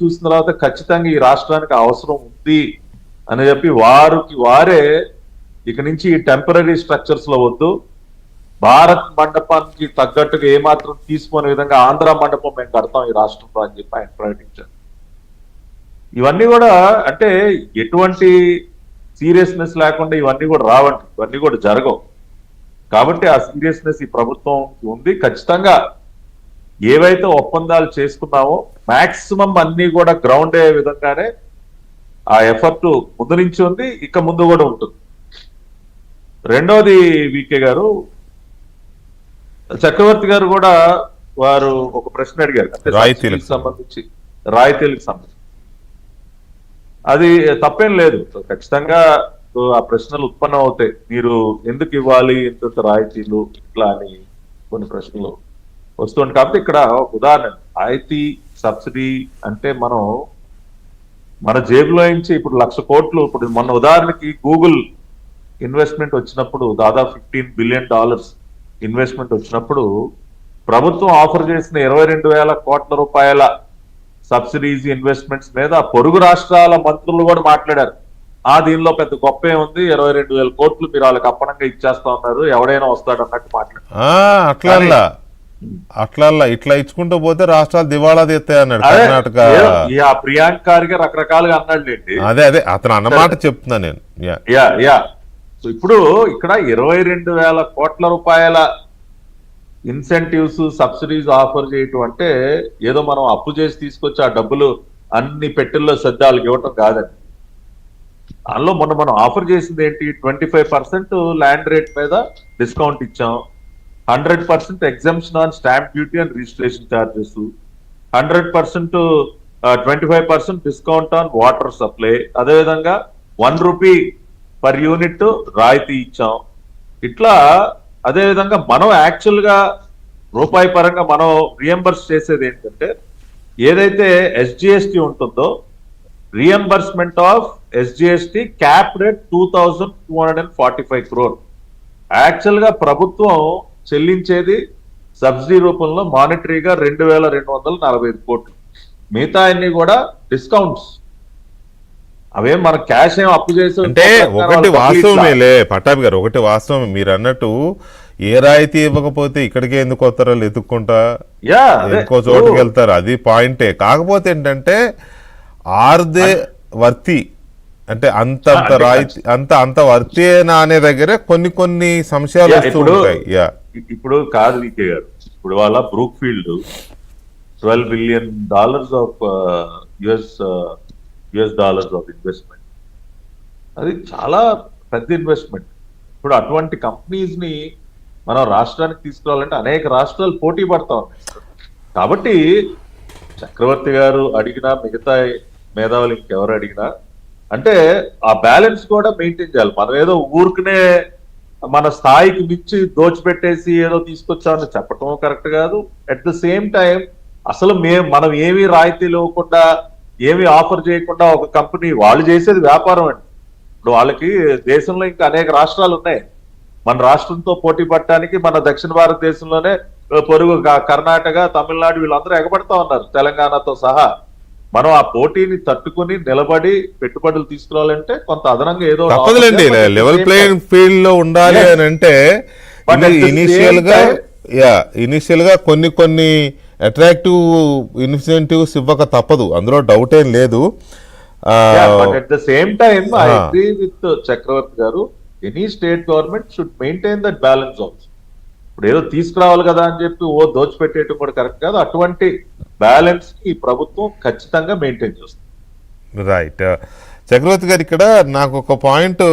చూసిన తర్వాత ఖచ్చితంగా ఈ రాష్ట్రానికి అవసరం ఉంది అని చెప్పి వారే ఇక నుంచి ఈ టెంపరీ స్ట్రక్చర్స్ లో వద్దు, భారత్ మండపానికి తగ్గట్టుగా ఏమాత్రం తీసుకునే విధంగా ఆంధ్ర మండపం మేము కడతాం ఈ రాష్ట్రంలో అని చెప్పి ఆయన ప్రకటించారు. ఇవన్నీ కూడా అంటే ఎటువంటి సీరియస్నెస్ లేకుండా ఇవన్నీ కూడా రావండి, ఇవన్నీ కూడా జరగవు. కాబట్టి ఆ సీరియస్నెస్ ఈ ప్రభుత్వం ఉంది. ఖచ్చితంగా ఏవైతే ఒప్పందాలు చేసుకున్నామో మాక్సిమం అన్ని కూడా గ్రౌండ్ అయ్యే విధంగానే ఆ ఎఫర్ట్ ముందు నుంచి ఉంది, ఇక ముందు కూడా ఉంటుంది. రెండోది వికే గారు, చక్రవర్తి గారు కూడా వారు ఒక ప్రశ్న అడిగారు రాయితీలకు సంబంధించి. అది తప్పేం లేదు, ఖచ్చితంగా ఆ ప్రశ్నలు ఉత్పన్నం అవుతాయి. మీరు ఎందుకు ఇవ్వాలి ఇంత రాయితీలు ఇట్లా అని కొన్ని ప్రశ్నలు వస్తుంటాయి. కాబట్టి ఇక్కడ ఉదాహరణ రాయితీ సబ్సిడీ అంటే మన జేబులో నుంచి ఇప్పుడు 1,00,000 కోట్లు, ఇప్పుడు మొన్న ఉదాహరణకి గూగుల్ ఇన్వెస్ట్మెంట్ వచ్చినప్పుడు దాదాపు $15 బిలియన్ ఇన్వెస్ట్మెంట్ వచ్చినప్పుడు ప్రభుత్వం ఆఫర్ చేసిన 22,000 కోట్ల రూపాయల సబ్సిడీస్ ఇన్వెస్ట్మెంట్స్ మీద పొరుగు రాష్ట్రాల మంత్రులు కూడా మాట్లాడారు. దీనిలో పెద్ద గొప్ప ఏముంది, 22,000 కోట్లు మీరు వాళ్ళకి అప్పనంగా ఇచ్చేస్తా ఉన్నారు, ఎవడైనా వస్తాడు అన్నట్టు మాట్లాడారు. అట్లా ఇట్లా ఇచ్చుకుంటూ పోతే రాష్ట్రాలు దివాళా తీస్తాయి అన్నాడు కర్ణాటక. ప్రియాంక ఖార్గే రకరకాలుగా అన్నాడులేండి. అదే అతను అన్నమాట చెప్తున్నా నేను. సో ఇప్పుడు ఇక్కడ 22,000 కోట్ల రూపాయల ఇన్సెంటివ్స్ సబ్సిడీస్ ఆఫర్ చేయటం అంటే ఏదో మనం అప్పు చేసి తీసుకొచ్చి ఆ డబ్బులు అన్ని పెట్టెల్లో సర్దాలకు ఇవ్వటం కాదండి. అందులో మొన్న మనం ఆఫర్ చేసింది ఏంటి, 25% ల్యాండ్ రేట్ మీద డిస్కౌంట్ ఇచ్చాం, 100% exemption on stamp duty and registration charges, 100% 25% discount on water supply, అదేవిధంగా ₹1 పర్ యూనిట్ రాయితీ ఇచ్చాం. ఇట్లా అదేవిధంగా మనం యాక్చువల్ గా రూపాయి పరంగా మనం రియంబర్స్ చేసేది ఏంటంటే ఏదైతే SGST ఉంటుందో reimbursement of SGST cap rate 2,245 crore. Actual గా ప్రభుత్వం చెల్లించేది సబ్సిడీ రూపంలో మానిటరీగా 2,245 కోట్లు. మిగతా అన్ని కూడా డిస్కౌంట్స్. అవే మన క్యాష్ ఏం అప్పు చేసి అంటే ఒకటి వాస్తవమేలే పట్టాభి గారు, ఒకటి వాస్తవం మీరు అన్నట్టు. ఏ రాయితీ ఇవ్వకపోతే ఇక్కడికే ఎందుకు వస్తారో ఎత్తుక్కుంటా ఇంకో చోటుకి వెళ్తారు, అది పాయింటే. కాకపోతే ఏంటంటే ఆర్దే వర్తి అంటే అంత రాయితీ అంత వర్తేనా అనే దగ్గర కొన్ని సంశయాలు వస్తుంటాయి. ఇప్పుడు కాదు వికే గారు, ఇప్పుడు వాళ్ళ Brookfield $12 billion of US dollars of investment, అది చాలా పెద్ద ఇన్వెస్ట్మెంట్. ఇప్పుడు అటువంటి కంపెనీస్ ని మనం రాష్ట్రానికి తీసుకురావాలంటే అనేక రాష్ట్రాలు పోటీ పడతా ఉన్నాయి. కాబట్టి చక్రవర్తి గారు అడిగినా మిగతా మేధావులు ఇంకెవరు అడిగినా అంటే ఆ బ్యాలెన్స్ కూడా మెయింటైన్ చేయాలి. మనం ఏదో ఊరికనే మన స్థాయికి మించి దోచిపెట్టేసి ఏదో తీసుకొచ్చామని చెప్పటం కరెక్ట్ కాదు. అట్ ద సేమ్ టైం అసలు మనం ఏమీ రాయితీలు ఇవ్వకుండా ఏమి ఆఫర్ చేయకుండా ఒక కంపెనీ వాళ్ళు చేసేది వ్యాపారం అండి. ఇప్పుడు వాళ్ళకి దేశంలో ఇంకా అనేక రాష్ట్రాలు ఉన్నాయి. మన రాష్ట్రంతో పోటీ పడటానికి మన దక్షిణ భారతదేశంలోనే పొరుగు కర్ణాటక, తమిళనాడు వీళ్ళందరూ ఎగబడతా ఉన్నారు తెలంగాణతో సహా. మనం ఆ పోటీని తట్టుకుని నిలబడి పెట్టుబడులు తీసుకురావాలంటే కొంత అదనంగా ఏదో తప్పదులేండి, లెవెల్ ప్లేయింగ్ ఫీల్డ్ లో ఉండాలి అని అంటే ఇనిషియల్ గా కొన్ని అట్రాక్టివ్ ఇన్సెంటివ్స్ ఇవ్వక తప్పదు, అందులో డౌట్ ఏం లేదు. At the same time I agree with Chakravarthy garu, any state government should maintain that balance also. ఇప్పుడు ఏదో తీసుకురావాలి కదా అని చెప్పి దోచిపెట్టేయటం కూడా కరెక్ట్ కాదు. అటువంటి బ్యాలెన్స్ కి ఈ ప్రభుత్వం ఖచ్చితంగా మెయింటైన్ చేస్తుంది. రైట్. చక్రవర్తి గారు, ఇక్కడ నాకు ఒక పాయింట్